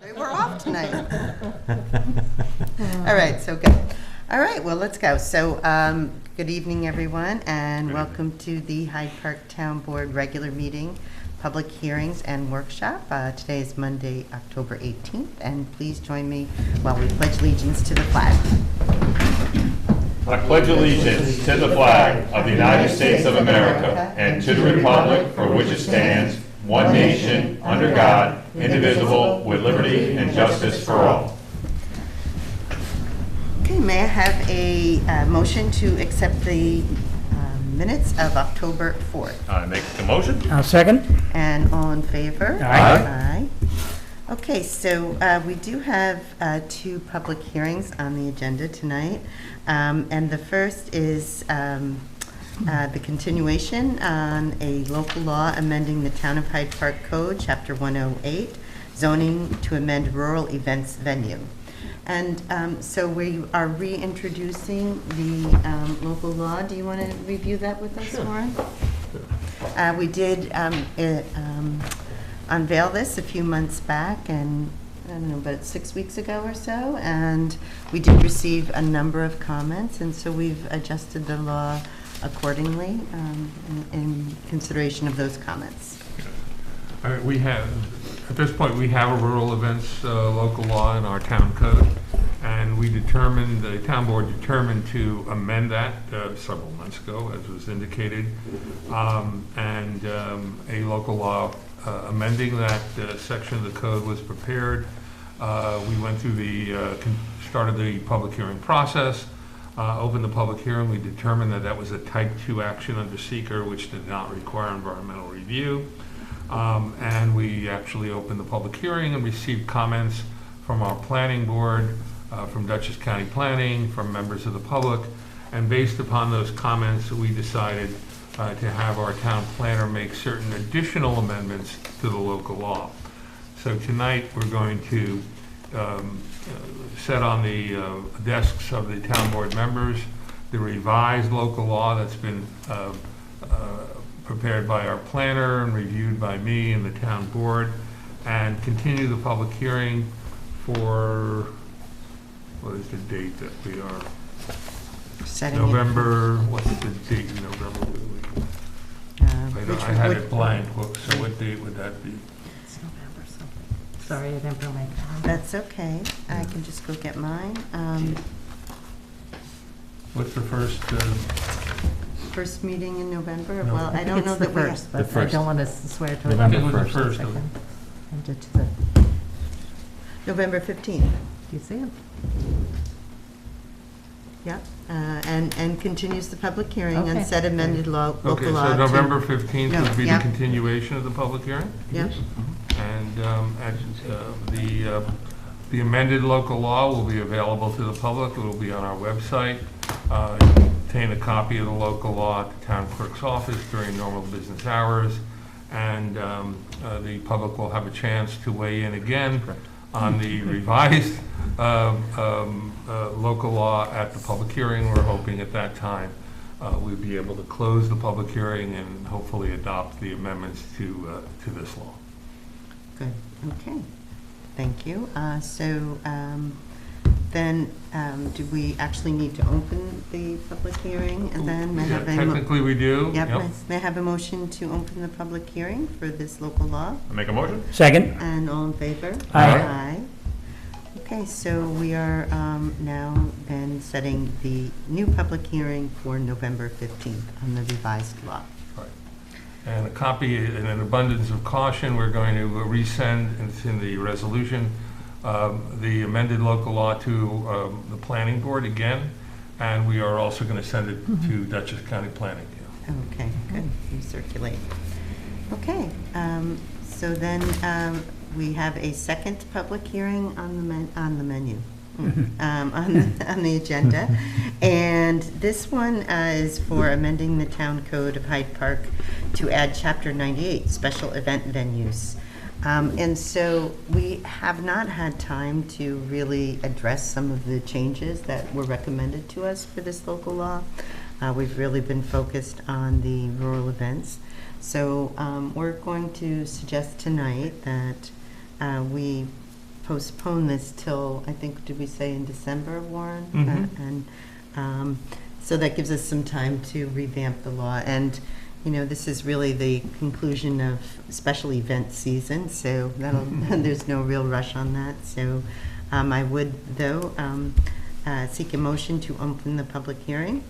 We're off tonight. All right, so good. All right, well, let's go. So, good evening, everyone, and welcome to the Hyde Park Town Board regular meeting, public hearings and workshop. Today is Monday, October 18th, and please join me while we pledge allegiance to the flag. I pledge allegiance to the flag of the United States of America and to the republic for which it stands, one nation, under God, indivisible, with liberty and justice for all. Okay, may I have a motion to accept the minutes of October 4th? I make the motion. I'll second. And all in favor? Aye. Aye. Okay, so we do have two public hearings on the agenda tonight. And the first is the continuation on a local law amending the Town of Hyde Park Code, Chapter 108, zoning to amend rural events venue. And so we are reintroducing the local law. Do you want to review that with us, Warren? We did unveil this a few months back, and I don't know, about 6 weeks ago or so, and we did receive a number of comments, and so we've adjusted the law accordingly in consideration of those comments. All right, at this point, we have a rural events local law in our town code, and the town board determined to amend that several months ago, as was indicated, and a local law amending that section of the code was prepared. We went through started the public hearing process, opened the public hearing. We determined that was a type 2 action under seeker, which did not require environmental review. And we actually opened the public hearing and received comments from our planning board, from Dutchess County Planning, from members of the public. And based upon those comments, we decided to have our town planner make certain additional amendments to the local law. So tonight, we're going to set on the desks of the town board members the revised local law that's been prepared by our planner and reviewed by me and the town board, and continue the public hearing for, what is the date that we are? Setting November, what's the date in November? I had it blank, so what date would that be? It's November something. Sorry, I didn't bring my calendar. That's okay. I can just go get mine. What's the first? First meeting in November? No. Well, I don't know It's the that we have. first, but I first. don't want to swear to it. November I think it was the 1st. first. Second. And it to the, November 15th. do you see it? Yep. And continues the public hearing on Okay. said amended law, Okay, local law. so to- November 15th No, would be the yeah. continuation of the public hearing? Yep. And the amended local law will be available to the public. It will be on our website. You can obtain a copy of the local law at the town clerk's office during normal business hours. And the public will have a chance to weigh in again on the revised local law at the public hearing. We're hoping at that time we'll be able to close the public hearing and hopefully adopt the amendments to this law. Good. Okay. Thank you. Then do we actually need to open the public hearing and then may I Yeah, have a technically we do. Yep. May I have a motion to open the public hearing for this local law? I make a motion. Second. And all in favor? Aye. Aye. Okay, so we are now then setting the new public hearing for November 15th on the revised law. And a copy, in an abundance of caution, we're going to resend, and it's in the resolution, the amended local law to the planning board again, and we are also going to send it to Dutchess County Planning. Okay, good. Recirculate. Okay, so then we have a second public hearing on the menu. On the agenda, and this one is for amending the town code of Hyde Park to add Chapter 98, special event venues. And so we have not had time to really address some of the changes that were recommended to us for this local law. We've really been focused on the rural events. So we're going to suggest tonight that we postpone this till, I think, did we say in December, Warren? Mhm. And so that gives us some time to revamp the law. And, you know, this is really the conclusion of special event season, so that'll, there's no real rush on that. So I would, though, seek a motion to open the public hearing.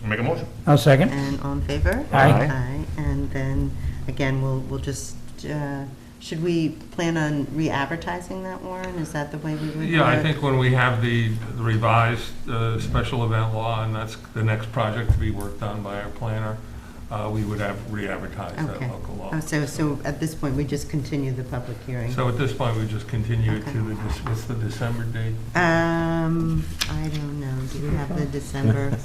Make a motion. I'll second. And all in favor? Aye. Aye. And then, again, we'll just, should we plan on re-advertising that, Warren? Is that the way we would? Yeah, I work? think when we have the revised special event law, and that's the next project to be worked on by our planner, we would have re-advertised that Okay. local law. Oh, so at this point, we just continue the public hearing? So at this point, we just continue it Okay. to what's the December date? I don't know. Do we have the December?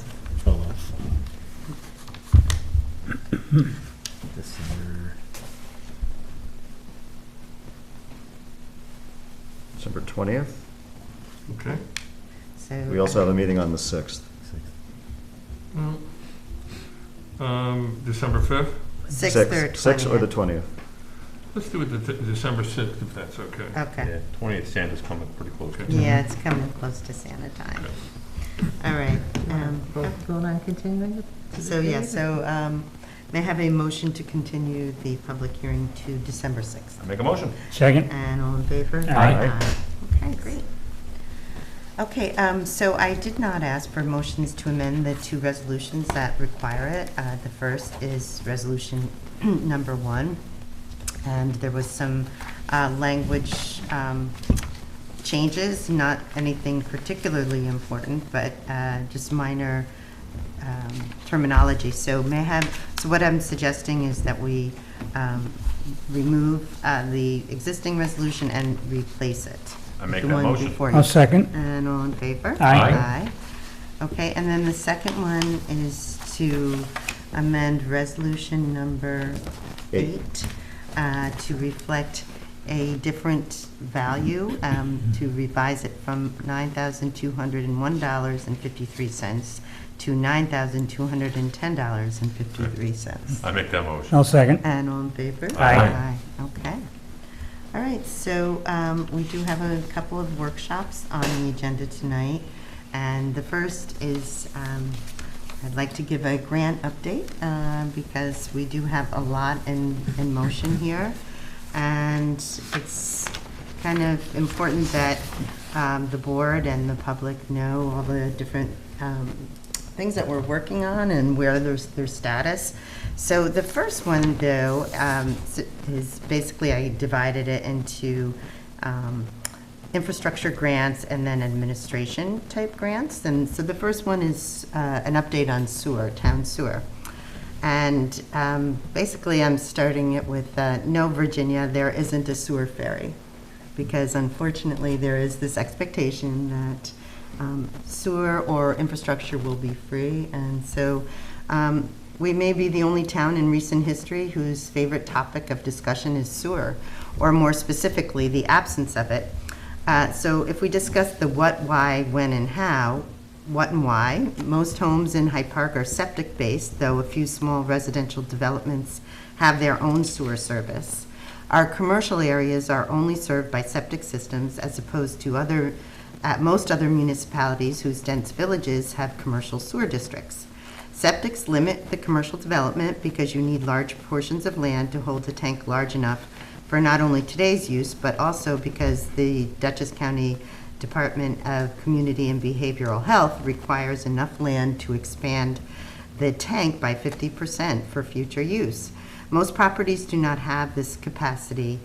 December 20th. Okay. So We also have a meeting on the 6th. December 5th? 6th or 6th or the 20th? 20th. Let's do it December 6th, if that's okay. Okay. 20th, Santa's coming pretty close. Yeah, it's coming close to Santa time. All right. Vote on continuing it? to the So, yeah, date? so may I have a motion to continue the public hearing to December 6th? I make a motion. Second. And all in favor? Aye. Okay, great. Okay, so I did not ask for motions to amend the two resolutions that require it. The first is Resolution Number 1, and there was some language changes, not anything particularly important, but just minor terminology. So so what I'm suggesting is that we remove the existing resolution and replace it. I make The that one motion. before I'll you. second. And all in favor? Aye. Aye. Okay, and then the second one is to amend Resolution Number 8 to reflect a different value, to revise it from $9,201.53 to $9,210.53. I make that motion. I'll second. And all in favor? Aye. Okay. All right, so we do have a couple of workshops on the agenda tonight. And the first is, I'd like to give a grant update because we do have a lot in motion here. And it's kind of important that the board and the public know all the different things that we're working on and where there's their status. So the first one, though, is basically I divided it into infrastructure grants and then administration type grants. And so the first one is an update on sewer, town sewer. And basically I'm starting it with, no, Virginia, there isn't a sewer ferry. Because unfortunately there is this expectation that sewer or infrastructure will be free. And so we may be the only town in recent history whose favorite topic of discussion is sewer, or more specifically, the absence of it. So if we discuss the what, why, when, and how, what and why, most homes in Hyde Park are septic-based, though a few small residential developments have their own sewer service. Our commercial areas are only served by septic systems as opposed to most other municipalities whose dense villages have commercial sewer districts. Septics limit the commercial development because you need large portions of land to hold a tank large enough for not only today's use, but also because the Dutchess County Department of Community and Behavioral Health requires enough land to expand the tank by 50% for future use. Most properties do not have this capacity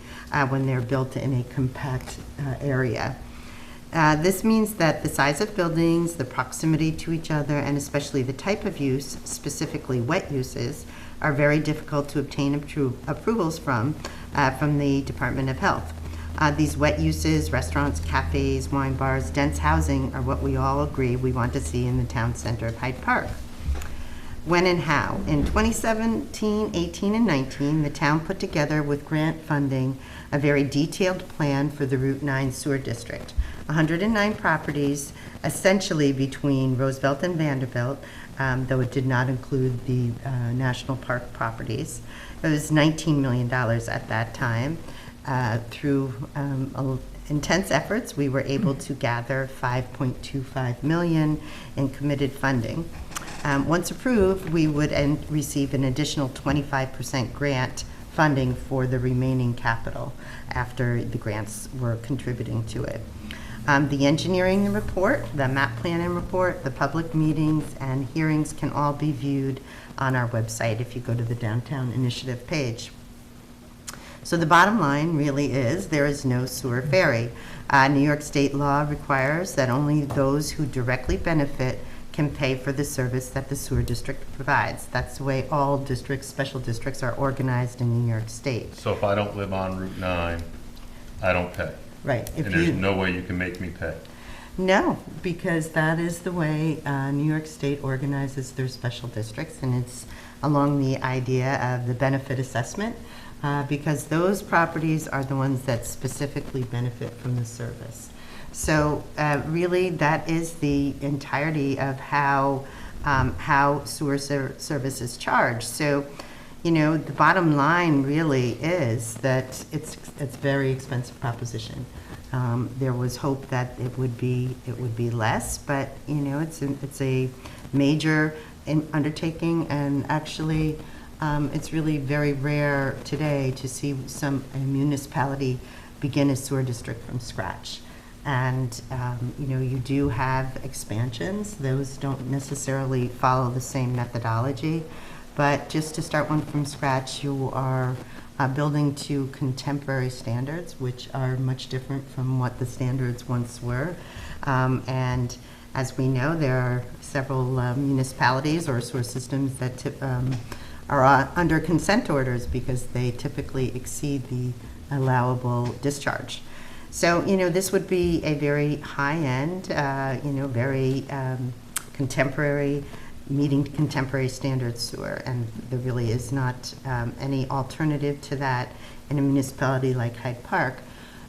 when they're built in a compact area. This means that the size of buildings, the proximity to each other, and especially the type of use, specifically wet uses, are very difficult to obtain approvals from the Department of Health. These wet uses, restaurants, cafes, wine bars, dense housing are what we all agree we want to see in the town center of Hyde Park. When and how? In 2017, 18, and 19, the town put together with grant funding a very detailed plan for the Route 9 sewer district. 109 properties, essentially between Roosevelt and Vanderbilt, though it did not include the national park properties. It was $19 million at that time. through intense efforts, we were able to gather $5.25 million in committed funding. Once approved, we would receive an additional 25% grant funding for the remaining capital after the grants were contributing to it. The engineering report, the map planning report, the public meetings and hearings can all be viewed on our website if you go to the Downtown Initiative page. So the bottom line really is there is no sewer ferry. New York state law requires that only those who directly benefit can pay for the service that the sewer district provides. That's the way all districts, special districts are organized in New York State. So if I don't live on Route 9, I don't pay. Right. And there's no way you can make me pay. No, because that is the way New York State organizes their special districts, and it's along the idea of the benefit assessment, because those properties are the ones that specifically benefit from the service. So really, that is the entirety of how sewer service is charged. So, you know, the bottom line really is that it's a very expensive proposition. There was hope that it would be less, but you know, it's a major undertaking, and actually, it's really very rare today to see a municipality begin a sewer district from scratch. And you know, you do have expansions; those don't necessarily follow the same methodology. But just to start one from scratch, you are building to contemporary standards, which are much different from what the standards once were. And as we know, there are several municipalities or sewer systems that are under consent orders because they typically exceed the allowable discharge. So, you know, this would be a very high-end, you know, very contemporary, meeting contemporary standard sewer, and there really is not any alternative to that in a municipality like Hyde Park.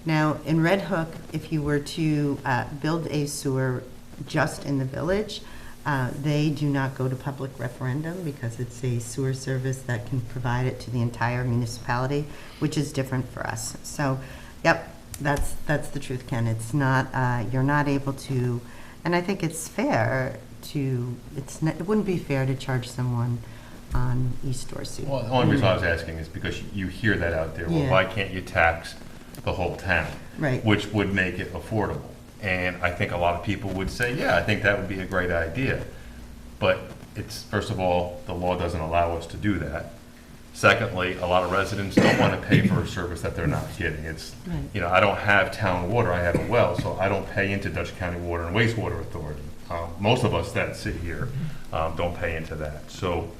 Now, in Red Hook, if you were to build a sewer just in the village, they do not go to public referendum because it's a sewer service that can provide it to the entire municipality, which is different for us. So, yep, that's the truth, Ken. It's not, you're not able to, and I think it's fair to, it wouldn't be fair to charge someone on East Dorsey. Well, the only reason I was asking is because you hear that out there. Well, Yeah. why can't you tax the whole town? Right. Which would make it affordable. And I think a lot of people would say, yeah, I think that would be a great idea. But it's, first of all, the law doesn't allow us to do that. Secondly, a lot of residents don't want to pay for a service that they're not getting. It's, Right. you know, I don't have town water, I have a well, so I don't pay into Dutch County Water and Wastewater Authority. Most of us that sit here don't pay into that. So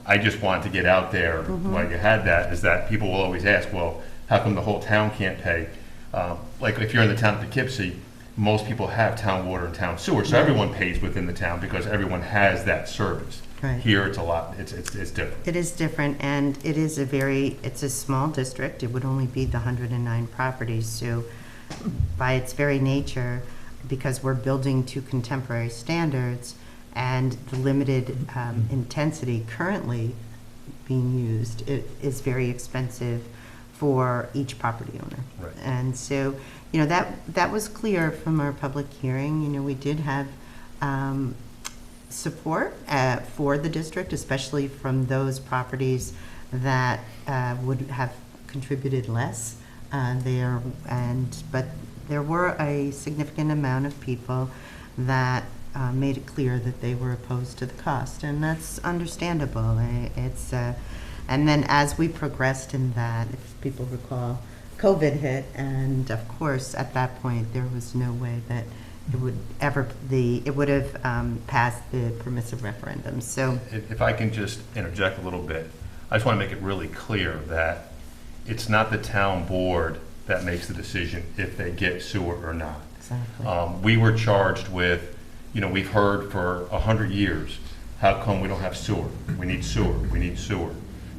I just wanted to get out there, while you had that, is that people will always ask, well, how come the whole town can't pay? Like if you're in the town of Poughkeepsie, most people have town water and town sewer, so everyone pays within the town because everyone has that service. Right. Here, it's a lot, it's different. It is different, and it is it's a small district. It would only be the 109 properties. So by its very nature, because we're building to contemporary standards and the limited intensity currently being used, it is very expensive for each property owner. Right. And so, you know, that was clear from our public hearing. You know, we did have support for the district, especially from those properties that would have contributed less there. But there were a significant amount of people that made it clear that they were opposed to the cost, and that's understandable. And then as we progressed in that, if people recall, COVID hit, and of course, at that point, there was no way that it would have passed the permissive referendum. So, If I can just interject a little bit, I just want to make it really clear that it's not the town board that makes the decision if they get sewer or not. exactly. We were charged with, you know, we've heard for 100 years, how come we don't have sewer? We need sewer, we need sewer.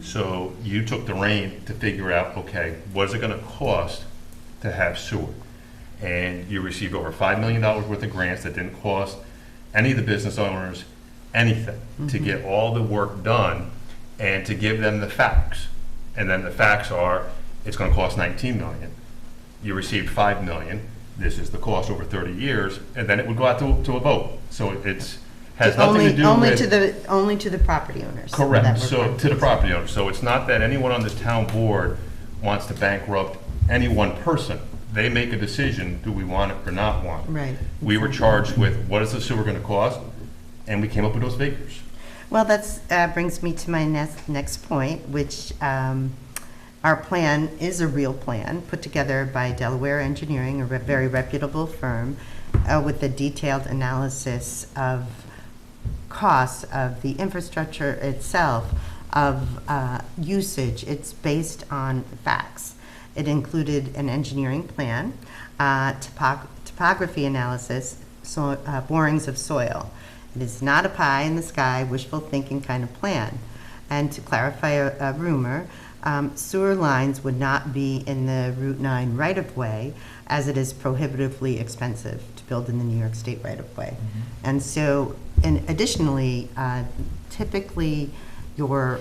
So you took the reign to figure out, okay, what is it going to cost to have sewer? And you received over $5 million worth of grants that didn't cost any of the business owners anything to get all the work done and to give them the facts. And then the facts are, it's going to cost 19 million. You received 5 million. This is the cost over 30 years, and then it would go out to a vote. So it's has nothing to do with only to the property owners. correct. So to the property owners. So it's not that anyone on this town board wants to bankrupt any one person. They make a decision: do we want it or not want it? Right. We were charged with what is the sewer going to cost, and we came up with those figures. Well, that's brings me to my next point, which our plan is a real plan put together by Delaware Engineering, a very reputable firm, with a detailed analysis of costs of the infrastructure itself, of usage. It's based on facts. It included an engineering plan, topography analysis, borings of soil. It is not a pie in the sky, wishful thinking kind of plan. And to clarify a rumor, sewer lines would not be in the Route 9 right-of-way, as it is prohibitively expensive to build in the New York State right-of-way. And so, and additionally, typically your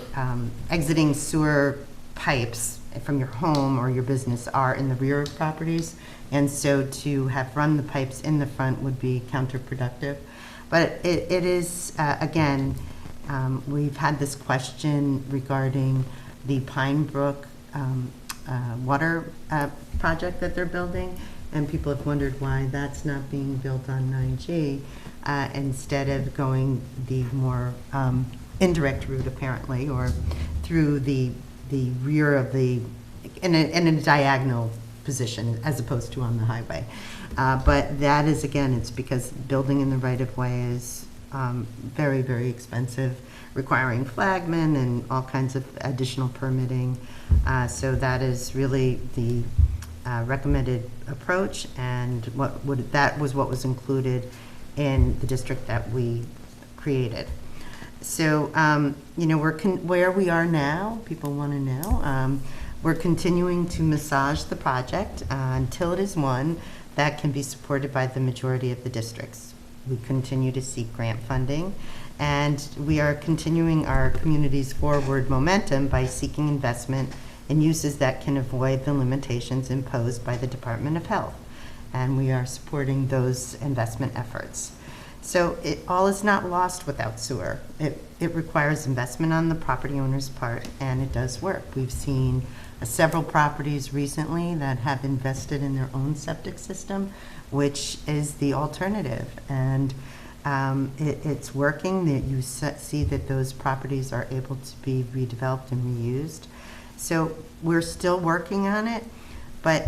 exiting sewer pipes from your home or your business are in the rear of properties, and so to have run the pipes in the front would be counterproductive. But it is, again, we've had this question regarding the Pine Brook water project that they're building, and people have wondered why that's not being built on 9G instead of going the more indirect route, apparently, or through the rear of the, in a diagonal position as opposed to on the highway. But that is, again, it's because building in the right-of-way is very, very expensive, requiring flagmen and all kinds of additional permitting. So that is really the recommended approach, and that was what was included in the district that we created. So, you know, where we are now, people want to know, we're continuing to massage the project until it is one that can be supported by the majority of the districts. We continue to seek grant funding, and we are continuing our community's forward momentum by seeking investment in uses that can avoid the limitations imposed by the Department of Health. And we are supporting those investment efforts. So all is not lost without sewer. It requires investment on the property owner's part, and it does work. We've seen several properties recently that have invested in their own septic system, which is the alternative. And it's working. That you see that those properties are able to be redeveloped and reused. So we're still working on it, but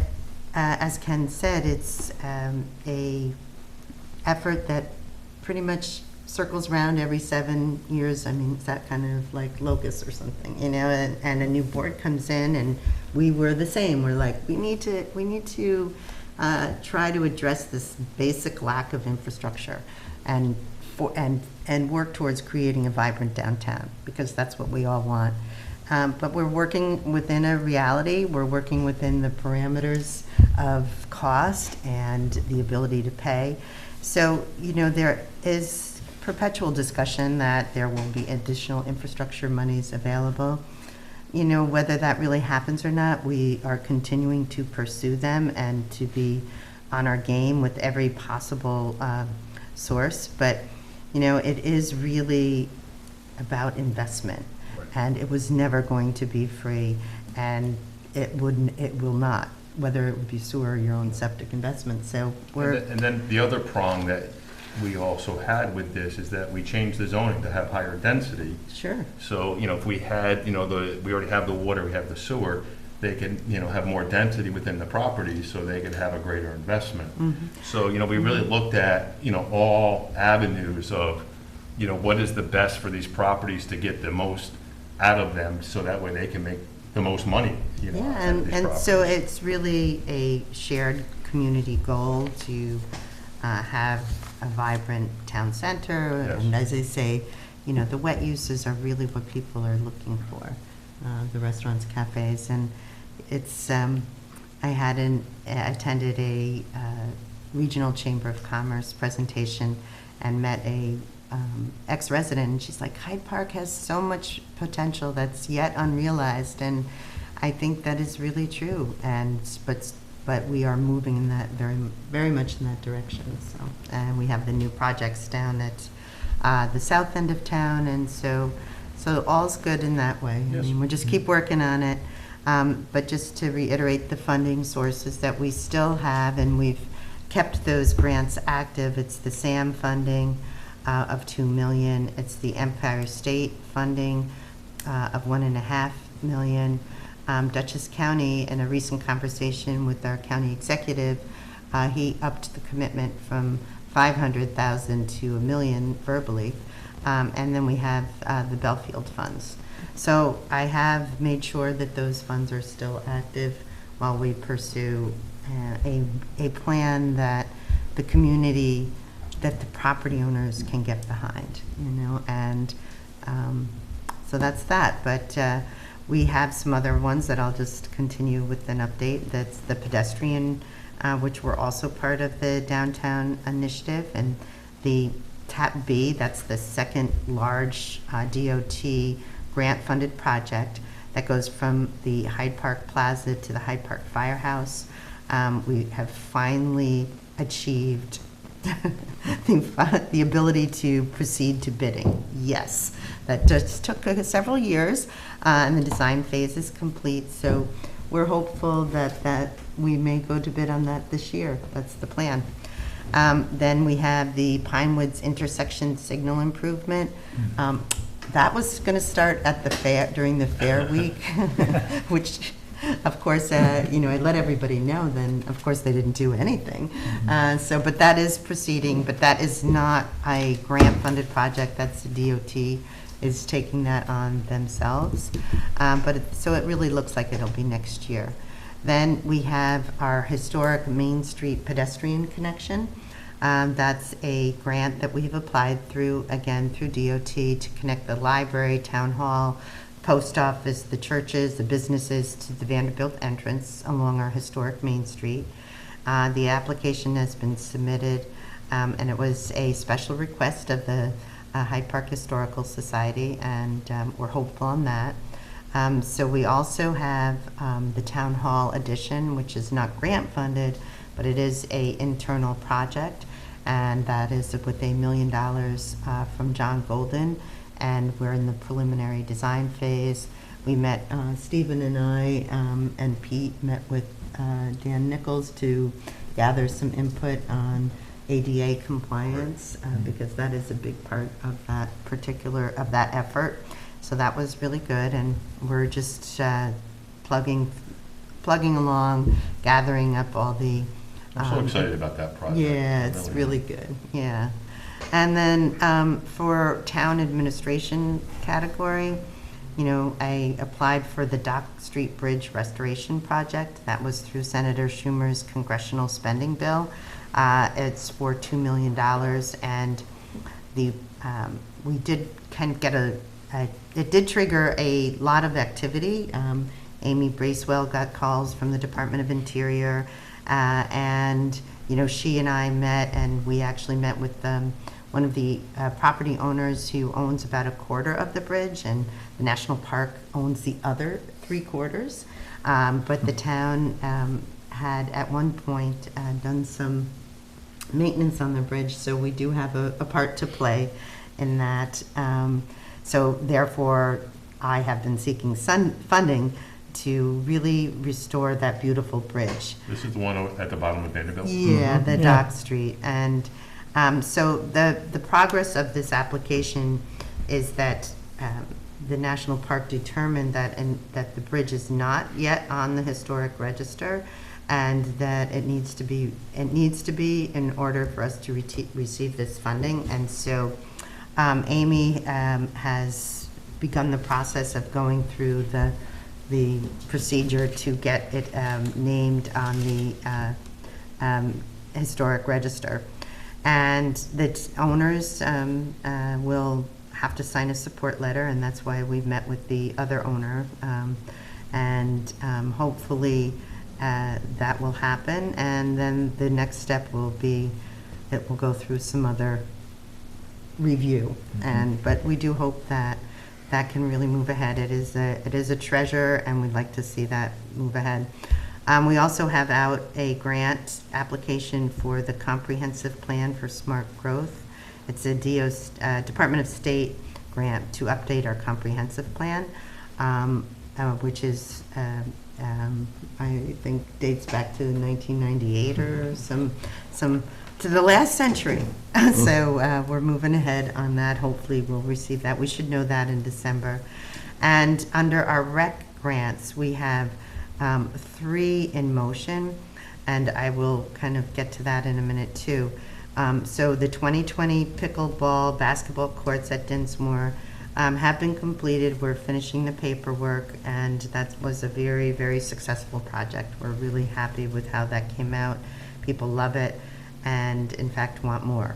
as Ken said, it's a effort that pretty much circles around every 7 years. I mean, it's that kind of like locust or something, you know, and a new board comes in, and we were the same. We're like, we need to try to address this basic lack of infrastructure and work towards creating a vibrant downtown, because that's what we all want. But we're working within a reality. We're working within the parameters of cost and the ability to pay. So, you know, there is perpetual discussion that there will be additional infrastructure monies available. You know, whether that really happens or not, we are continuing to pursue them and to be on our game with every possible source. But, you know, it is really about investment. And it was never going to be free, and it will not, whether it would be sewer or your own septic investment. So And then the other prong that we also had with this is that we changed the zoning to have higher density. Sure. So, you know, if we had, you know, we already have the water, we have the sewer, they can, you know, have more density within the property so they could have a greater investment. Mm-hmm. So, you know, we really looked at, you know, all avenues of, you know, what is the best for these properties to get the most out of them, so that way they can make the most money, you know. Yeah, and so it's really a shared community goal to have a vibrant town center. Yes. And as I say, you know, the wet uses are really what people are looking for, the restaurants, cafes. And it's, I attended a regional chamber of commerce presentation and met a ex-resident, and she's like, Hyde Park has so much potential that's yet unrealized, and I think that is really true, and but we are moving in that very much in that direction. So, and we have the new projects down at the south end of town, and so all's good in that way. I Yes. mean, we'll just keep working on it. But just to reiterate the funding sources that we still have, and we've kept those grants active. It's the SAM funding of $2 million. It's the Empire State funding of $1.5 million. Dutchess County, in a recent conversation with our county executive, he upped the commitment from $500,000 to $1 million verbally. And then we have the Belfield funds. So I have made sure that those funds are still active while we pursue a plan that the community, that the property owners can get behind, you know, and so that's that. But we have some other ones that I'll just continue with an update. That's the pedestrian, which were also part of the downtown initiative, and the TAP B, that's the second large DOT grant-funded project that goes from the Hyde Park Plaza to the Hyde Park Firehouse. We have finally achieved the ability to proceed to bidding. Yes, that just took several years, and the design phase is complete. So we're hopeful that we may go to bid on that this year. That's the plan. Then we have the Pinewoods intersection signal improvement. That was going to start at the fair, during the fair week, which, of course, you know, I let everybody know. Then, of course, they didn't do anything. But that is proceeding. But that is not a grant-funded project. That's the DOT is taking that on themselves. So it really looks like it'll be next year. Then we have our historic Main Street pedestrian connection. That's a grant that we've applied through, again, through DOT to connect the library, town hall, post office, the churches, the businesses to the Vanderbilt entrance along our historic Main Street. The application has been submitted, and it was a special request of the Hyde Park Historical Society, and we're hopeful on that. So we also have the town hall addition, which is not grant funded, but it is a internal project, and that is with $1 million from John Golden, and we're in the preliminary design phase. We met, Stephen and I and Pete met with Dan Nichols to gather some input on ADA compliance, because that is a big part of that effort. So that was really good, and we're just plugging along, gathering up all the. I'm so excited about that project. Yeah, it's really good. Yeah, and then for town administration category, you know, I applied for the Dock Street Bridge Restoration Project. That was through Senator Schumer's congressional spending bill. It's for $2 million, and we did kind of get it did trigger a lot of activity. Amy Bracewell got calls from the Department of Interior, and you know, she and I met, and we actually met with one of the property owners who owns about a quarter of the bridge, and the national park owns the other 3/4. But the town had at one point done some maintenance on the bridge, so we do have a part to play in that. So therefore, I have been seeking funding to really restore that beautiful bridge. This is the one at the bottom of Vanderbilt? Yeah, the Dock Street. And so the progress of this application is that the National Park determined that the bridge is not yet on the historic register, and that it needs to be in order for us to receive this funding. And so Amy has begun the process of going through the procedure to get it named on the historic register. And the owners will have to sign a support letter, and that's why we've met with the other owner. And hopefully that will happen. And then the next step will be, it will go through some other review. But we do hope that that can really move ahead. It is a treasure, and we'd like to see that move ahead. We also have out a grant application for the Comprehensive Plan for Smart Growth. It's a Department of State grant to update our comprehensive plan, which is, I think, dates back to 1998 or some to the last century. So we're moving ahead on that. Hopefully we'll receive that. We should know that in December. And under our rec grants, we have 3 in motion, and I will kind of get to that in a minute too. So the 2020 pickleball basketball courts at Dinsmore have been completed. We're finishing the paperwork, and that was a very, very successful project. We're really happy with how that came out. People love it, and in fact want more.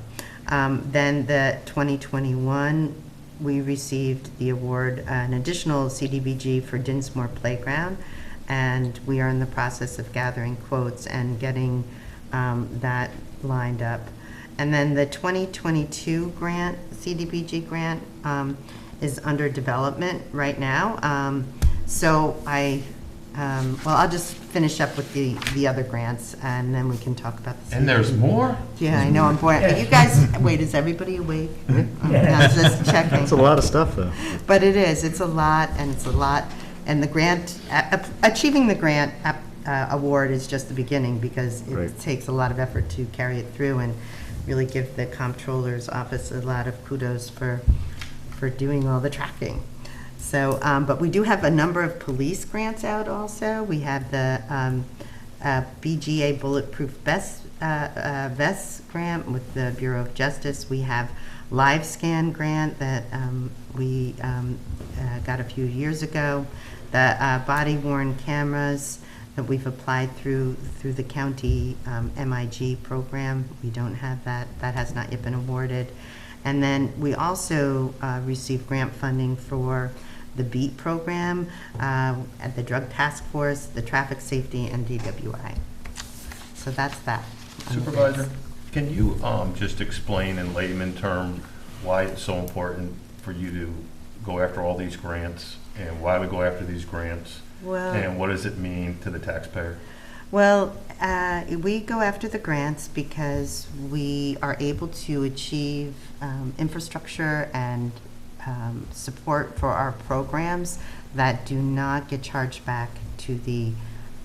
Then the 2021, we received the award, an additional CDBG for Dinsmore Playground, and we are in the process of gathering quotes and getting that lined up. And then the 2022 grant, CDBG grant, is under development right now. So I'll just finish up with the other grants, and then we can talk about the And there's more? Yeah, I know, I'm bored. You guys, wait, is everybody awake? I was just checking. That's a lot of stuff, though. But it's a lot, and it's a lot. And the grant, achieving the grant award is just the beginning, because it Right. takes a lot of effort to carry it through, and really give the comptroller's office a lot of kudos for doing all the tracking. So, but we do have a number of police grants out also. We have the BGA Bulletproof Vests grant with the Bureau of Justice. We have Live Scan grant that we got a few years ago. The body-worn cameras that we've applied through the county MIG program. We don't have that. That has not yet been awarded. And then we also received grant funding for the BEAT program at the Drug Task Force, the Traffic Safety, and DWI. So that's that. Supervisor, can you just explain in layman terms why it's so important for you to go after all these grants, and why we go after these grants, and what does it mean to the taxpayer? Well, we go after the grants because we are able to achieve infrastructure and support for our programs that do not get charged back to the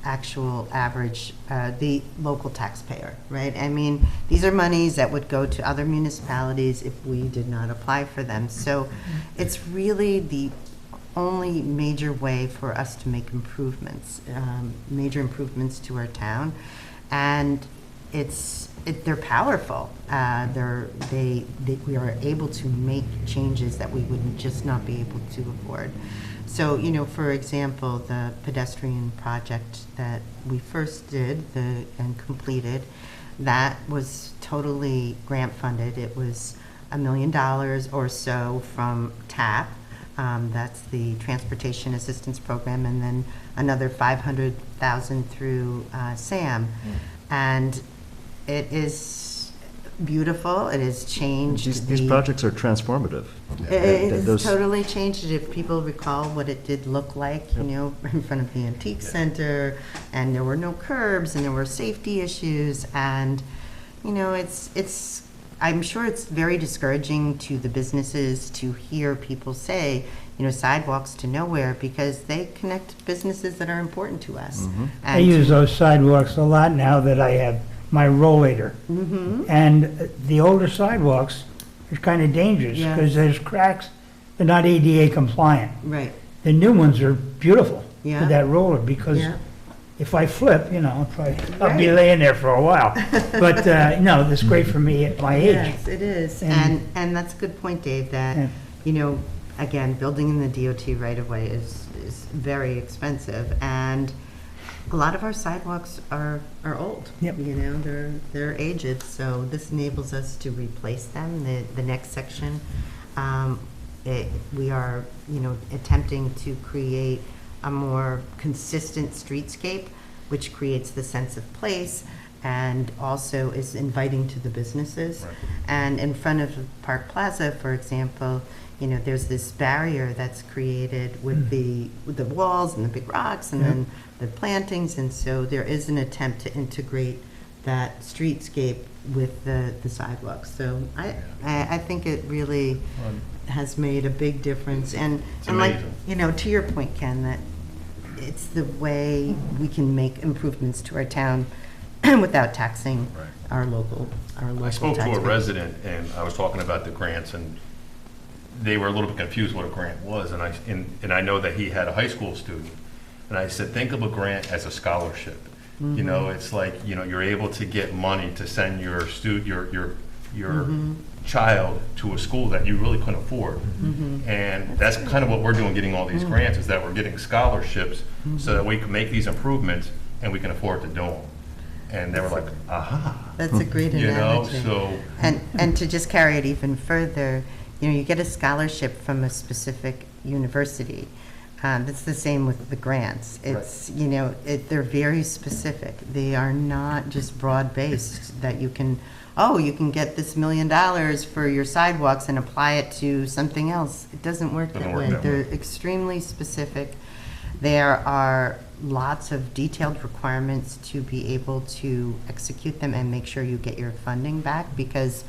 actual average, the local taxpayer, right? I mean, these are monies that would go to other municipalities if we did not apply for them. So it's really the only major way for us to make improvements, major improvements to our town. And they're powerful. We are able to make changes that we would just not be able to afford. So, for example, the pedestrian project that we first did and completed, that was totally grant funded. It was $1 million or so from TAP. That's the Transportation Assistance Program, and then another $500,000 through SAM. And it is beautiful. It has changed. These projects are transformative. It's totally changed it. If people recall what it did look like, in front of the Antique Center, and there were no curbs, and there were safety issues, and, I'm sure it's very discouraging to the businesses to hear people say, sidewalks to nowhere, because they connect businesses that are important to us. Mm-hmm. I use those sidewalks a lot now that I have my rollator. Mm-hmm. And the older sidewalks are kind of dangerous Yeah. because there's cracks. They're not ADA compliant. Right. The new ones are beautiful Yeah. with that roller, because Yeah. if I flip, I'll Right. be laying there for a while. But no, that's great for me at my age. Yes, it is. And- And that's a good point, Dave, that, Yeah. again, building in the DOT right of way is very expensive. And a lot of our sidewalks are old. Yep. They're aged, so this enables us to replace them. The next section, we are, attempting to create a more consistent streetscape, which creates the sense of place. and also is inviting to the businesses. Right. And in front of Park Plaza, for example, you know, there's this barrier that's created with the walls and the big rocks and Yeah. then the plantings, and so there is an attempt to integrate that streetscape with the sidewalks. So I think it really has made a big difference. And like, amazing. you know, to your point, Ken, that it's the way we can make improvements to our town without taxing Right. our local I spoke to a taxpayers. resident, and I was talking about the grants, and they were a little bit confused what a grant was, and I know that he had a high school student, and I said, think of a grant as a scholarship. You know, it's like, you know, you're able to get money to send your child to a school that you really couldn't afford. And that's kind of what we're doing, getting all these grants, is that we're getting scholarships so that we can make these improvements and we can afford to do them. And they were like, aha. That's a great You know, analogy. so, And to just carry it even further, you know, you get a scholarship from a specific university. It's the same with the grants. It's, you know, they're very specific. They are not just broad-based, that you can get this $1 million for your sidewalks and apply it to something else. It doesn't work that way. They're extremely specific. There are lots of detailed requirements to be able to execute them and make sure you get your funding back, because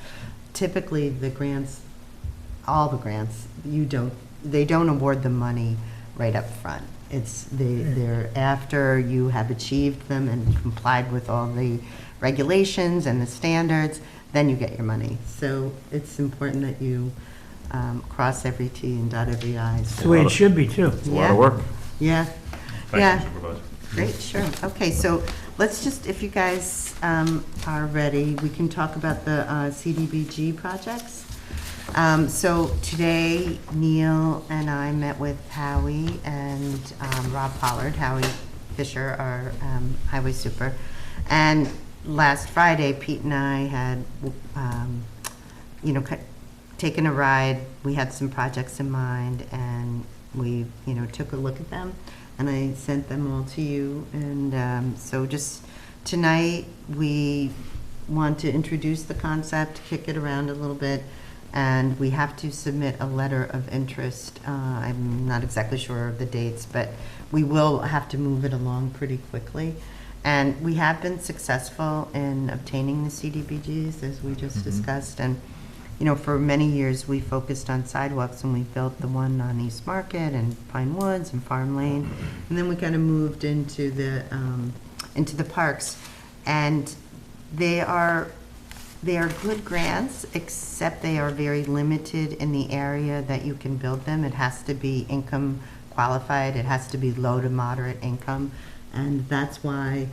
typically the grants, all the grants, they don't award the money right up front. They're after you have achieved them and complied with all the regulations and the standards, then you get your money. So it's important that you cross every T and dot every I. It's the way it should be, too. It's a lot of work. Yeah. thank Yeah. you, Supervisor. Great, sure. Okay, so let's just, if you guys are ready, we can talk about the Cdbg projects. So today, Neil and I met with Howie and Rob Pollard, Howie Fisher, our highway super. And last Friday, Pete and I had, taken a ride. We had some projects in mind, and we, took a look at them. And I sent them all to you. And so just tonight, we want to introduce the concept, kick it around a little bit, and we have to submit a letter of interest. I'm not exactly sure of the dates, but we will have to move it along pretty quickly. And we have been successful in obtaining the CDBGs, as we just discussed. And, for many years, we focused on sidewalks, and we built the one on East Market and Pinewoods and Farm Lane. And then we kind of moved into the parks. And they are good grants, except they are very limited in the area that you can build them. It has to be income qualified. It has to be low to moderate income. And that's why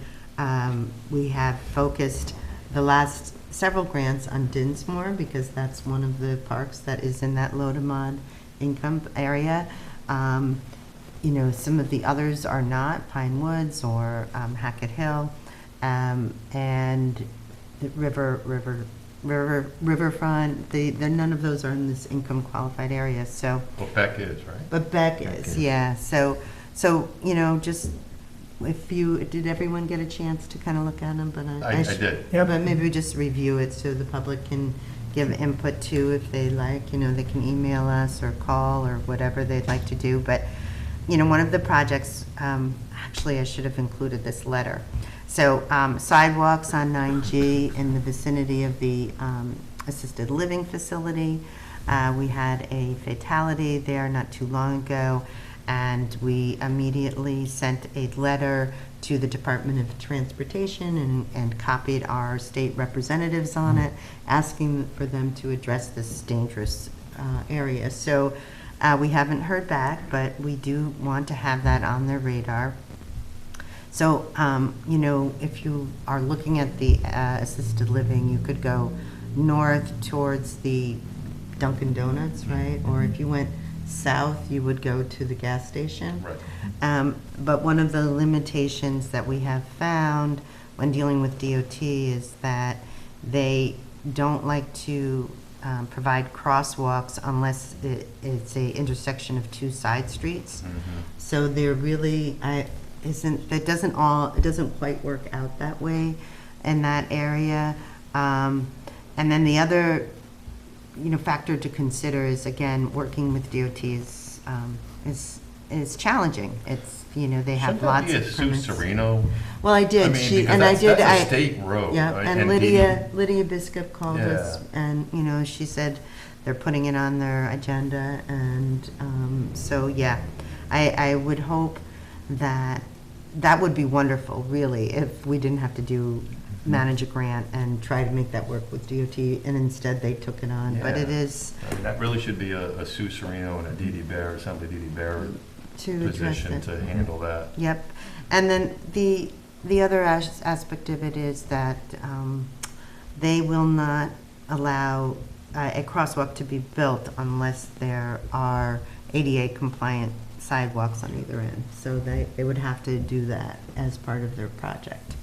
we have focused the last several grants on Dinsmore, because that's one of the parks that is in that low to mod income area. Some of the others are not, Pinewoods or Hackett Hill, and the Riverfront. None of those are in this income qualified area. So, Well, Beck is, right? but Beck is, yeah. So just. Did everyone get a chance to kind of look at them? But I did. Yep. But maybe we just review it so the public can give input too if they like. They can email us or call or whatever they'd like to do. But, one of the projects, actually I should have included this letter. So sidewalks on 9G in the vicinity of the assisted living facility. We had a fatality there not too long ago. And we immediately sent a letter to the Department of Transportation and copied our state representatives on it, asking for them to address this dangerous area. So we haven't heard back, but we do want to have that on their radar. So, if you are looking at the assisted living, you could go north towards the Dunkin' Donuts, right? Or if you went south, you would go to the gas station. Right. But one of the limitations that we have found when dealing with DOT is that they don't like to provide crosswalks unless it's a intersection of two side streets. So they're really, it doesn't quite work out that way. in that area. And then the other, factor to consider is, again, working with DOT is challenging. It's, they have Shouldn't lots that of be a permits. Sue Sereno? Well, I did. Because that's a state road. Yeah, right? and Lydia Biscup called us, Yeah. and, she said they're putting it on their agenda, and so, yeah, I would hope that would be wonderful, really, if we didn't have to manage a grant and try to make that work with DOT, and instead they took it on, but it Yeah. is That really should be a Sue Sereno and a Dee Dee Bear, Assembly Dee Dee Bear to address position it. to handle that. Yep, and then the other aspect of it is that they will not allow a crosswalk to be built unless there are ADA compliant sidewalks on either end. So they would have to do that as part of their project.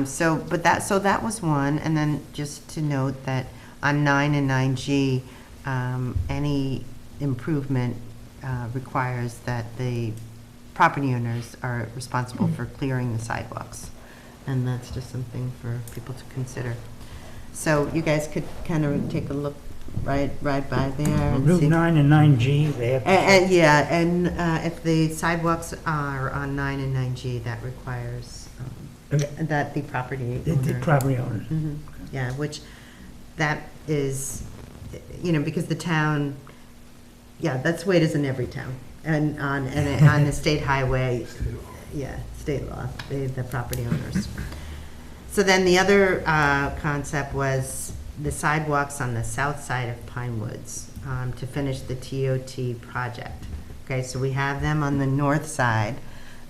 So that was one, and then just to note that on 9 and 9G, any improvement requires that the property owners are responsible for clearing the sidewalks. And that's just something for people to consider. So you guys could kind of take a look, ride by there and Route see. 9 and 9G, they have. Yeah, and if the sidewalks are on 9 and 9G, that requires that the property The owner. property owners. Mhm. Yeah, which that is, because the town, that's the way it is in every town. And on the state highway, state law, the property owners. So then the other concept was the sidewalks on the south side of Pinewoods to finish the TOT project. Okay, so we have them on the north side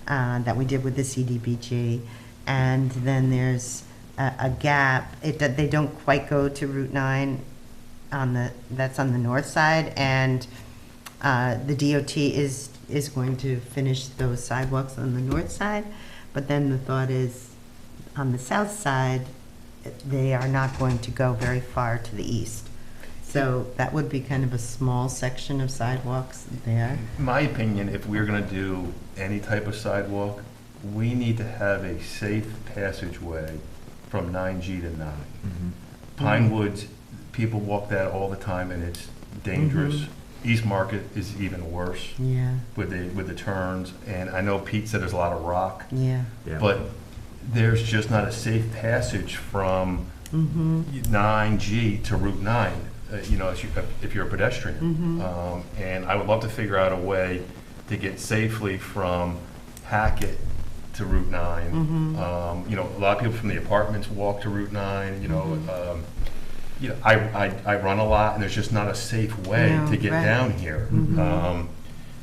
that we did with the CDBG, and then there's a gap. They don't quite go to Route 9 that's on the north side, and the DOT is going to finish those sidewalks on the north side, but then the thought is on the south side, they are not going to go very far to the east. So that would be kind of a small section of sidewalks there. In my opinion, if we're gonna do any type of sidewalk, we need to have a safe passageway from 9G to 9. Pinewoods, people walk that all the time and it's dangerous. East Market is even worse Yeah, with the turns, and I know Pete said there's a lot of rock, yeah. but there's just not a safe passage from 9G to Route 9, if you're a pedestrian. And I would love to figure out a way to get safely from Hackett to Route 9. A lot of people from the apartments walk to Route 9, I run a lot, and there's just not a safe way No, to get right. down here.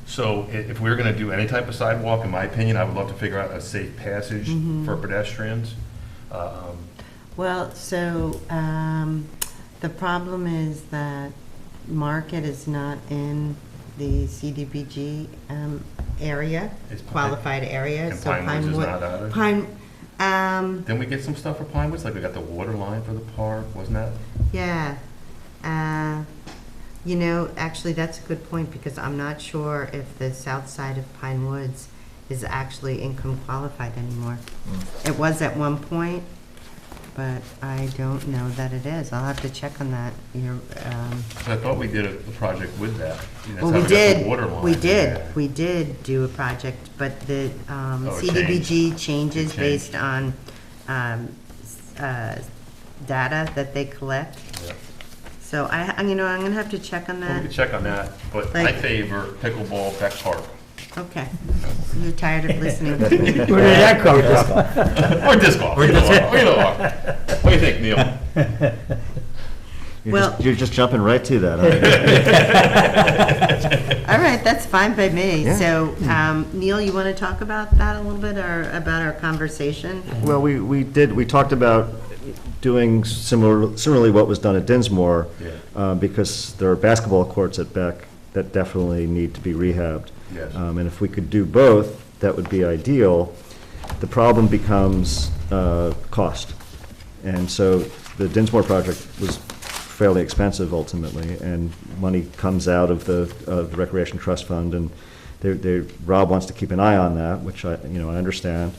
So if we're gonna do any type of sidewalk, in my opinion, I would love to figure out a safe passage for pedestrians. Well, so the problem is that Market is not in the CDBG area, Is- qualified area. And So Pinewoods is not either? Didn't we get some stuff for Pinewoods? Like we got the water line for the park, wasn't that? Yeah. Actually, that's a good point, because I'm not sure if the south side of Pinewoods is actually income qualified anymore. It was at one point, but I don't know that it is. I'll have to check on that. 'Cause I thought we did a project with that. Well, That's we how got the did, water line. we did, Yeah. we did do a project, but the it CDBG changes It changed. based on data that they collect. Yeah. So I'm gonna have to check on Well, we that. could check on that, but I Like- favor pickleball, Beck Park. Okay. You're tired of listening. Where did that come from? Or disc golf. Either one. What do you think, Neil? You're just jumping right to that, huh? All right, that's fine by me. Yeah. So, Neil, you want to talk about that a little bit, or about our conversation? Well, we talked about doing similarly what was done at Dinsmore, because there are basketball courts at Beck that definitely need to be rehabbed. Yes. And if we could do both, that would be ideal. The problem becomes cost. And so the Dinsmore project was fairly expensive ultimately, and money comes out of the Recreation Trust Fund, and Rob wants to keep an eye on that, which I understand.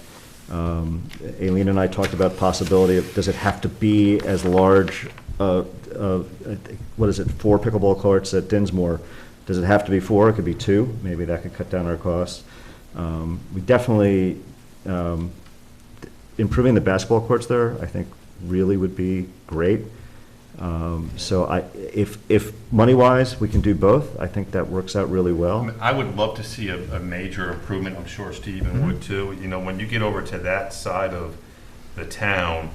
Aileen and I talked about possibility of, does it have to be as large, what is it, 4 pickleball courts at Dinsmore? Does it have to be 4? It could be 2. Maybe that could cut down our costs. We definitely, improving the basketball courts there, I think really would be great. So if money-wise, we can do both, I think that works out really well. I would love to see a major improvement. I'm sure Stephen would too. You know, when you get over to that side of the town,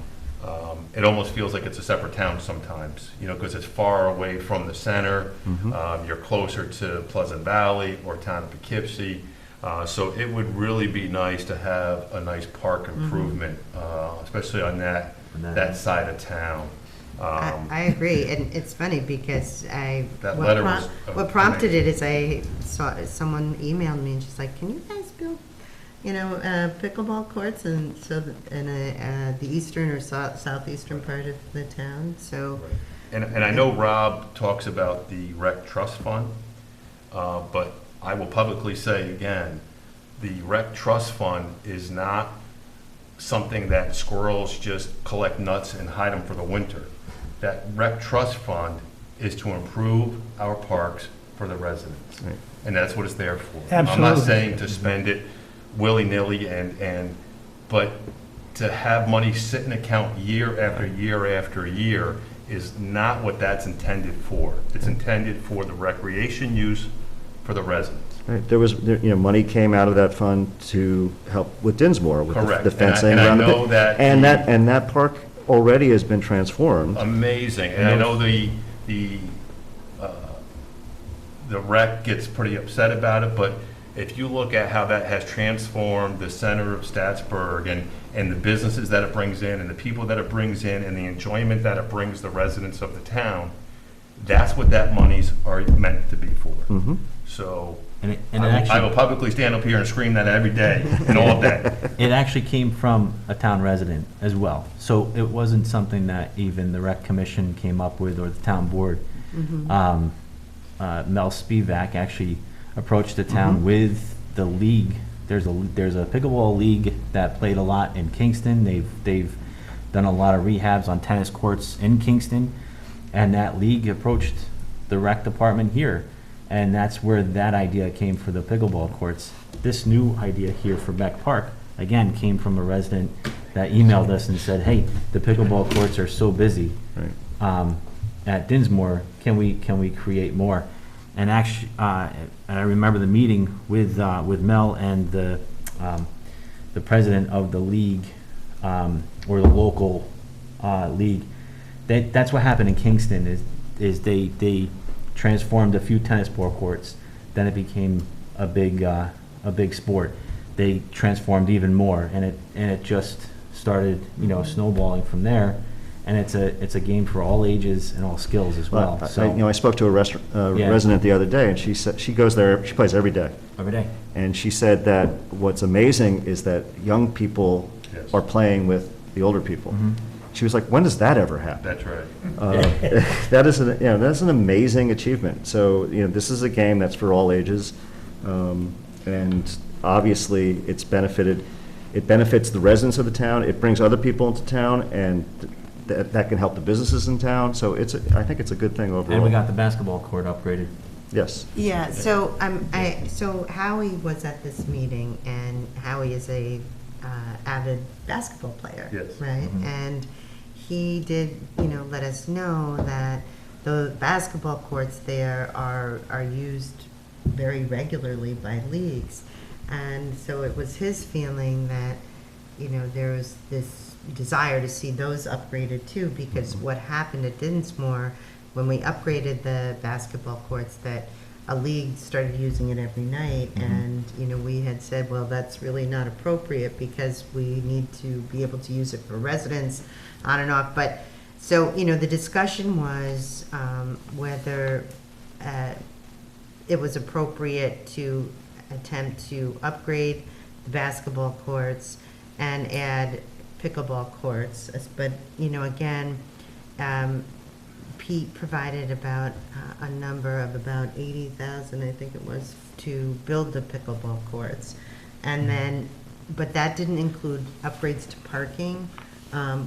it almost feels like it's a separate town sometimes, you know, because it's far away from the center. You're closer to Pleasant Valley or town of Poughkeepsie. So it would really be nice to have a nice park improvement, especially on that side of town. I agree, and it's funny because That letter was what prompted amazing. it is I saw someone emailed me and she's like, "Can you guys build, pickleball courts in the eastern or southeastern part of the town?" So, And I know Rob talks about the rec trust fund, but I will publicly say again, the rec trust fund is not something that squirrels just collect nuts and hide them for the winter. That rec trust fund is to improve our parks for the residents. Right. And that's what it's there for. Absolutely. I'm not saying to spend it willy-nilly but to have money sit in account year after year after year is not what that's intended for. It's intended for the recreation use for the residents. Right, money came out of that fund to help with Dinsmore, with Correct. the fencing And I around the know pit. that And the- that park already has been transformed. Amazing, and I know the rec gets pretty upset about it, but if you look at how that has transformed the center of Statsburg and the businesses that it brings in and the people that it brings in and the enjoyment that it brings the residents of the town, that's what that monies are meant to be for. So I will publicly stand up here and scream that every day and all day. It actually came from a town resident as well. So it wasn't something that even the rec commission came up with or the town board. Mel Spivak actually approached the town with the league. There's a pickleball league that played a lot in Kingston. They've done a lot of rehabs on tennis courts in Kingston, and that league approached the rec department here. And that's where that idea came for the pickleball courts. This new idea here for Beck Park, again, came from a resident that emailed us and said, "Hey, the pickleball courts are so busy at Dinsmore. Can we create more?" And actually, and I remember the meeting with Mel and the president of the league or the local league. That's what happened in Kingston. Is they transformed a few tennis ball courts, then it became a big sport. They transformed even more, and it just started snowballing from there. And it's a game for all ages and all skills as well. I spoke to a resident the other day, and she said she goes there. She plays every day. Every day. And she said that what's amazing is that young people are playing with the older people. She was like, "When does that ever happen?" That's right. That's an amazing achievement. So this is a game that's for all ages, and obviously it benefits the residents of the town. It brings other people into town, and that can help the businesses in town. So I think it's a good thing overall. And we got the basketball court upgraded. Yes. yeah, so so Howie was at this meeting, and Howie is a avid basketball player. Yes. Right? And he did, let us know that the basketball courts there are used very regularly by leagues. And so it was his feeling that, there was this desire to see those upgraded too, because what happened at Dinsmore, when we upgraded the basketball courts, that a league started using it every night, and we had said, well, that's really not appropriate because we need to be able to use it for residents on and off. But so the discussion was whether it was appropriate to attempt to upgrade the basketball courts and add pickleball courts. But again, Pete provided about a number of about 80,000, I think it was, to build the pickleball courts. And then but that didn't include upgrades to parking,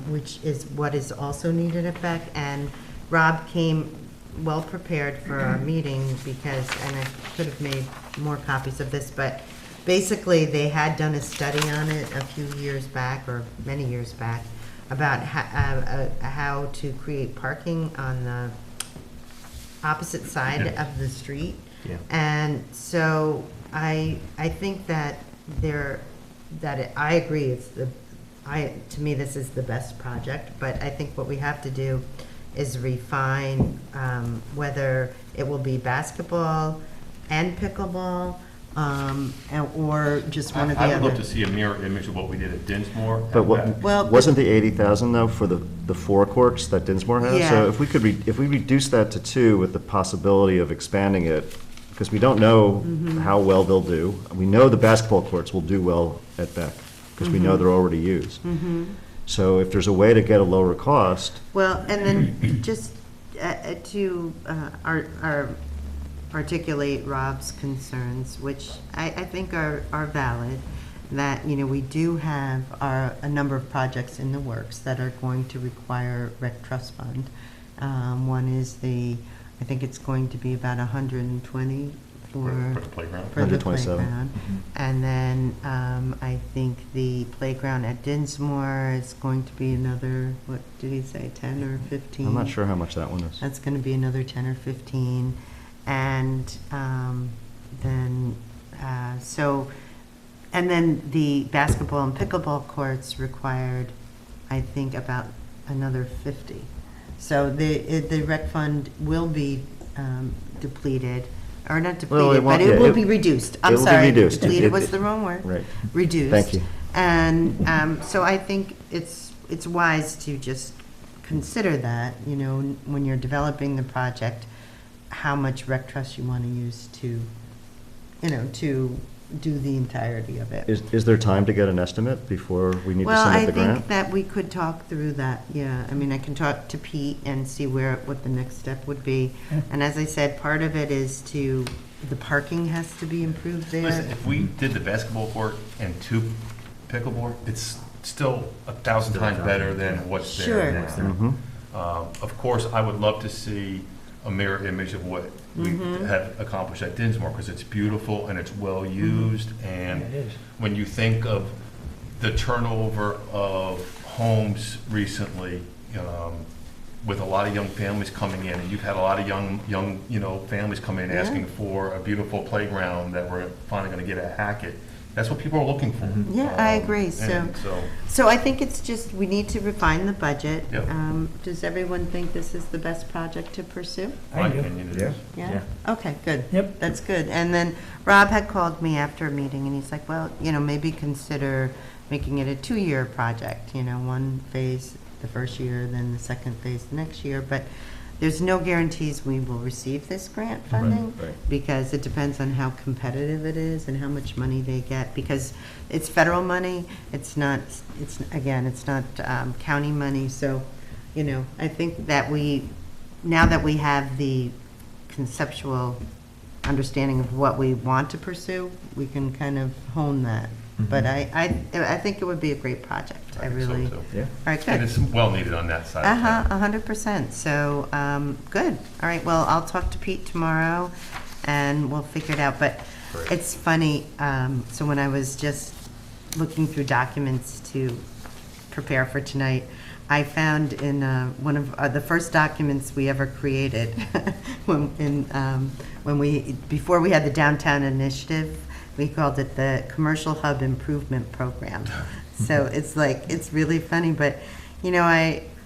which is what is also needed at Beck. And Rob came well prepared for our meeting because, and I could have made more copies of this, but basically they had done a study on it a few years back, or many years back, about how to create parking on the opposite side of the street. Yeah. And so I think that I agree, to me, this is the best project, but I think what we have to do is refine whether it will be basketball and pickleball, or just one or the I would other. love to see a mirror image of what we did at Dinsmore. But Well, wasn't the 80,000 though for the four courts that Dinsmore has? Yeah. So if we could, if we reduce that to two with the possibility of expanding it, because we don't know how well they'll do. We know the basketball courts will do well at Beck, because we know they're already used. So if there's a way to get a lower cost, Well, and then just to articulate Rob's concerns, which I think are valid, that, we do have a number of projects in the works that are going to require rec trust fund. One is I think it's going to be about 120 For the playground. for the 127. playground. And then I think the playground at Dinsmore is going to be another, what did he say, 10 or 15? I'm not sure how much that one is. That's going to be another 10 or 15. And then, and then the basketball and pickleball courts required, I think, about another 50. So the rec fund will be depleted, or not Well, depleted, but it will be reduced. I'm it will be sorry, reduced. depleted was the wrong word. Right. Reduced. Thank you. And so I think it's wise to just consider that, when you're developing the project, how much rec trust you want to use to do the entirety of it. Is there time to get an estimate before we need to Well, submit I the think grant? that we could talk through that, yeah. I mean, I can talk to Pete and see what the next step would be. And as I said, part of it is the parking has to be improved there. Listen, if we did the basketball court and two pickleball, it's still 1,000 times better than what's Sure. there now. Mhm. Of course, I would love to see a mirror image of what we have accomplished at Dinsmore, because it's beautiful and it's well-used. And It is. when you think of the turnover of homes recently, with a lot of young families coming in, and you've had a lot of young families come in Yeah. asking for a beautiful playground that we're finally going to get at Hackett. That's what people are looking for. Yeah, I agree. And So I think it's just, we need to refine the budget. Yep. Does everyone think this is the best project to pursue? my I do. opinion is. Yeah. Yeah? Okay, good. Yep. That's good. And then Rob had called me after a meeting, and he's like, well, maybe consider making it a 2-year project, one phase the first year, then the second phase the next year. But there's no guarantees we will receive this grant funding, right. because it depends on how competitive it is and how much money they get, because it's federal money. It's not county money. So, I think that now that we have the conceptual understanding of what we want to pursue, we can kind of hone that. But I think it would be a great project. I think so, really. too. Yeah. All right, And good. it's well needed on that side. of town. 100%. So, good. All right, well, I'll talk to Pete tomorrow, and we'll figure it out. But Great. it's funny, so when I was just looking through documents to prepare for tonight, I found in one of the first documents we ever created, before we had the downtown initiative, we called it the Commercial Hub Improvement Program. So it's really funny, but,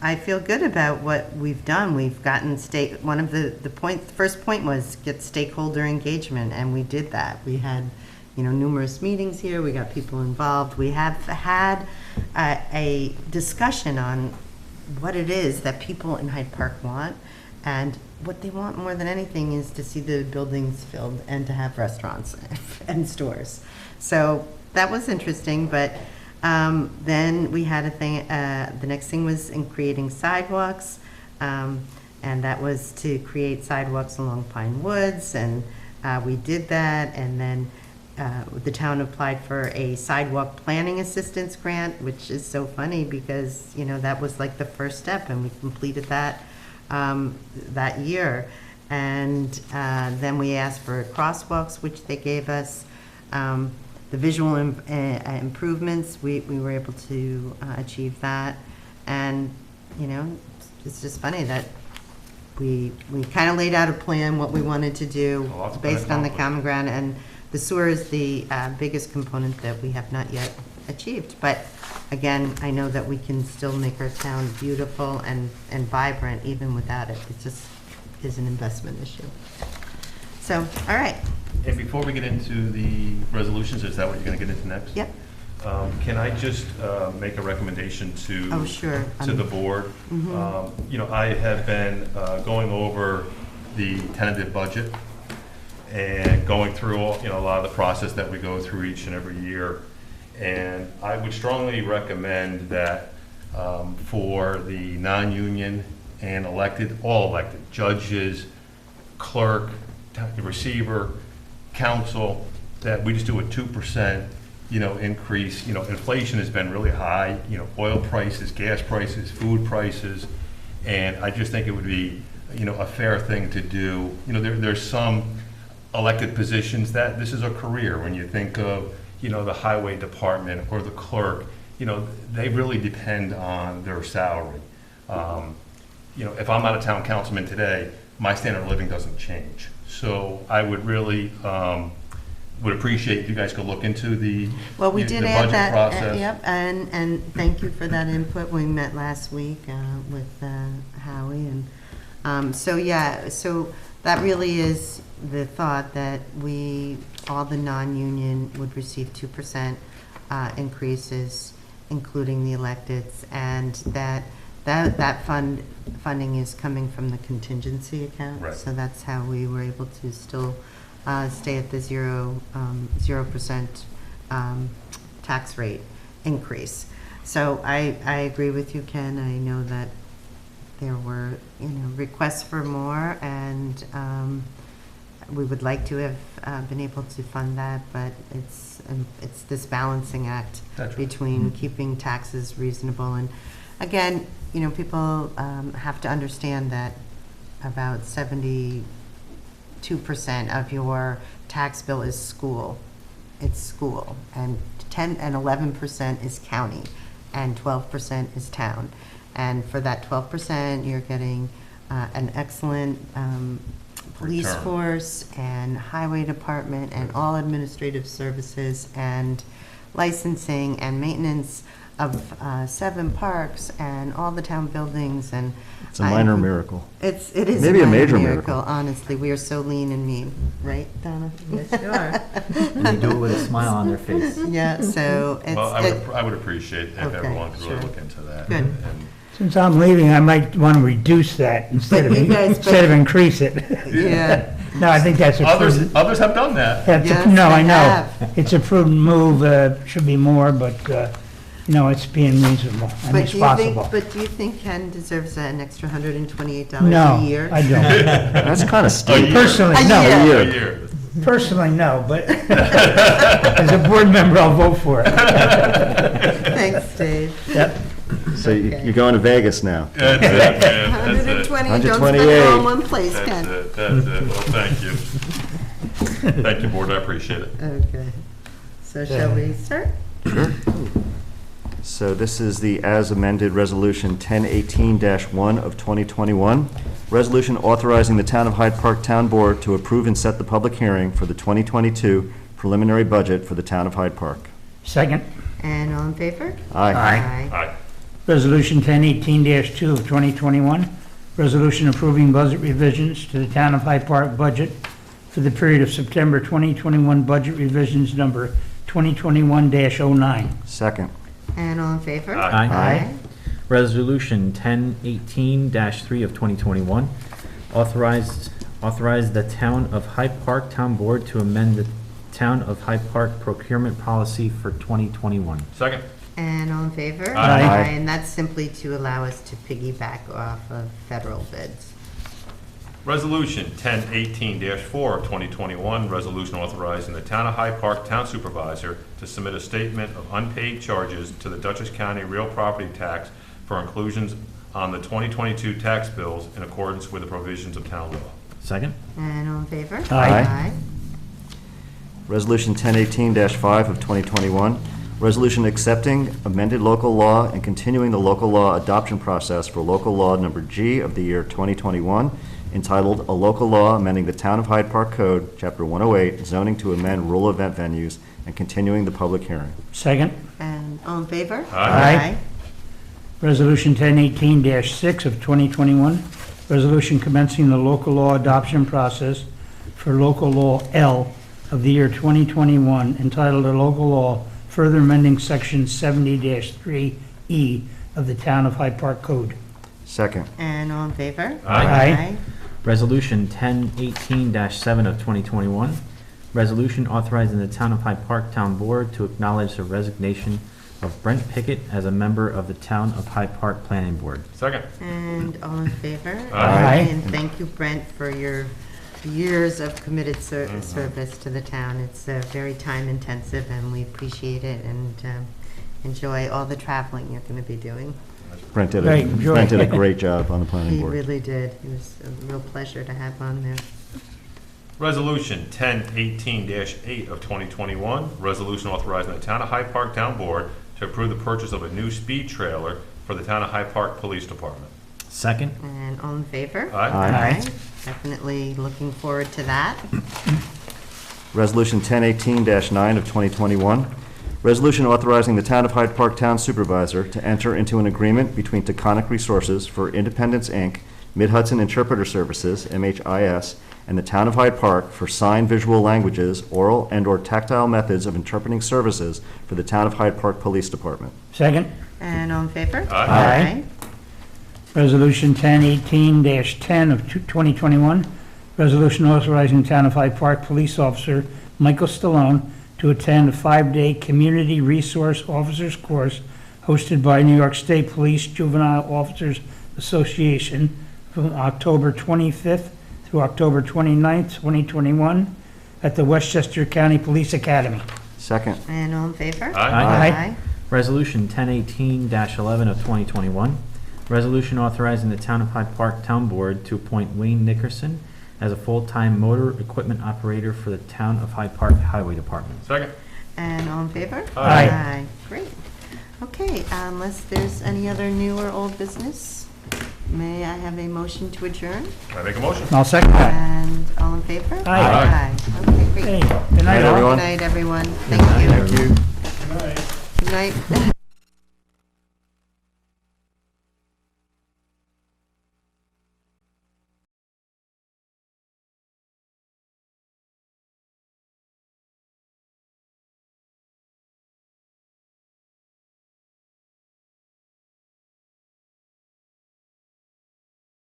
I feel good about what we've done. We've gotten one of the first point was get stakeholder engagement, and we did that. We had, numerous meetings here, we got people involved. We have had a discussion on what it is that people in Hyde Park want, and what they want more than anything is to see the buildings filled and to have restaurants and stores. So that was interesting, but then we had a thing, the next thing was in creating sidewalks, and that was to create sidewalks along Pinewoods, and we did that, and then the town applied for a sidewalk planning assistance grant, which is so funny because, you know, that was like the first step, and we completed that that year. And then we asked for crosswalks, which they gave us. The visual improvements, we were able to achieve that. And, you know, it's just funny that we kind of laid out a plan, what we wanted to do A lot's been based on the accomplished. common ground. And the sewer is the biggest component that we have not yet achieved. But again, I know that we can still make our town beautiful and vibrant even without it. It just is an investment issue. So, all right. And before we get into the resolutions, is that what you're going to get into next? Yep. Can I just make a recommendation to? Oh, sure. To the board? You know, I have been going over the tentative budget and going through, you know, a lot of the process that we go through each and every year. And I would strongly recommend that for the non-union and elected, all elected, judges, clerk, receiver, council, that we just do a 2%, you know, increase. You know, inflation has been really high, you know, oil prices, gas prices, food prices, and I just think it would be, you know, a fair thing to do. You know, there's some elected positions that this is a career. When you think of, you know, the highway department or the clerk, you know, they really depend on their salary. You know, if I'm not a town councilman today, my standard of living doesn't change. So I would really would appreciate if you guys could look into the Well, we the did add budget that, process. yep, and thank you for that input. We met last week with Howie, and so, yeah, so that really is the thought, that all the non-union would receive 2% increases, including the electeds, and that funding is coming from the contingency account. Right. So that's how we were able to still stay at the 0% tax rate increase. So I agree with you, Ken. I know that there were, you know, requests for more, and we would like to have been able to fund that, but it's this balancing act That's right. between keeping taxes reasonable. And again, you know, people have to understand that about 72% of your tax bill is school. It's school, and 11% is county, and 12% is town. And for that 12%, you're getting an excellent police Return. force and highway department and all administrative services and licensing and maintenance of 7 parks and all the town buildings, and It's a minor miracle. it is Maybe a minor major miracle. Honestly, we are so lean and mean, right, Donna? Yes, you are. And they do it with a smile on their face. Yeah, so it's Well, I would appreciate if Okay, everyone could really sure. look into that. Good. And Since I'm leaving, I might want to reduce that instead But you guys- of increase it. yeah. No, I think that's a prudent. others have done that. Yes, No, I they know. have. It's a prudent move, should be more, but, no, it's being reasonable and But do you think, responsible. but do you think Ken deserves an extra $128 No, a year? I don't. That's kind of A steep. year. Personally, A no. year. A year. Personally, no, but as a board member, I'll vote for it. Thanks, Dave. Yep. So Okay. you're going to Vegas now. That's it, man. That's it. 120, don't spend it all in 128. one place, That's Ken. it. That's it. Well, thank you. Thank you, board. I appreciate it. Okay. So shall we start? So this is the as amended Resolution 1018-1 of 2021. Resolution authorizing the Town of Hyde Park Town Board to approve and set the public hearing for the 2022 preliminary budget for the Town of Hyde Park. Second, And all in favor? Aye. Aye. Resolution 1018-2 of 2021, resolution approving budget revisions to the Town of Hyde Park budget for the period of September 2021, budget revisions number 2021-09. Second. And all in favor? Aye. Aye. Resolution 1018-3 of 2021, authorize the Town of Hyde Park Town Board to amend the Town of Hyde Park procurement policy for 2021. Second. And all in favor? Aye. And that's simply to allow us to piggyback off of federal bids. Resolution 1018-4 of 2021, resolution authorizing the Town of Hyde Park Town Supervisor to submit a statement of unpaid charges to the Dutchess County Real Property Tax for inclusions on the 2022 tax bills in accordance with the provisions of town law. Second? And all in favor? Aye. Resolution 1018-5 of 2021, resolution accepting amended local law and continuing the local law adoption process for local law number G of the year 2021, entitled A Local Law Amending the Town of Hyde Park Code, Chapter 108, Zoning to Amend Rural Event Venues, and continuing the public hearing. Second? And all in favor? Aye. Resolution 1018-6 of 2021, resolution commencing the local law adoption process for local law L of the year 2021, entitled A Local Law Further Amending Section 70-3E of the Town of Hyde Park Code. Second. And all in favor? Aye. Resolution 1018-7 of 2021, resolution authorizing the Town of Hyde Park Town Board to acknowledge the resignation of Brent Pickett as a member of the Town of Hyde Park Planning Board. Second. And all in favor? Aye. And thank you, Brent, for your years of committed service to the town. It's very time intensive, and we appreciate it and enjoy all the traveling you're going to be doing. Brent did Right, enjoy. Brent did a great job on the planning He board. really did. It was a real pleasure to have on there. Resolution 1018-8 of 2021, resolution authorizing the Town of Hyde Park Town Board to approve the purchase of a new speed trailer for the Town of Hyde Park Police Department. Second? And all in favor? Aye. Aye. Definitely looking forward to that. Resolution 1018-9 of 2021, resolution authorizing the Town of Hyde Park Town Supervisor to enter into an agreement between Taconic Resources for Independence, Inc., Mid-Hudson Interpreter Services, MHIS, and the Town of Hyde Park for sign visual languages, oral and/or tactile methods of interpreting services for the Town of Hyde Park Police Department. Second? And all in favor? Aye. Resolution 1018-10 of 2021, resolution authorizing the Town of Hyde Park Police Officer Michael Stallone to attend a 5-day Community Resource Officers course hosted by New York State Police Juvenile Officers Association from October 25th through October 29th, 2021, at the Westchester County Police Academy. Second. And all in favor? Aye. Aye. Resolution 1018-11 of 2021, resolution authorizing the Town of Hyde Park Town Board to appoint Wayne Nickerson as a full-time motor equipment operator for the Town of Hyde Park Highway Department. Second. And all in favor? Aye. Great. Okay, unless there's any other new or old business, may I have a motion to adjourn? Can I make a motion? I'll second that. And all in favor? Aye. Okay, great. Hey, good night, all. everyone. Good night, everyone. Thank you. Thank you. Good night.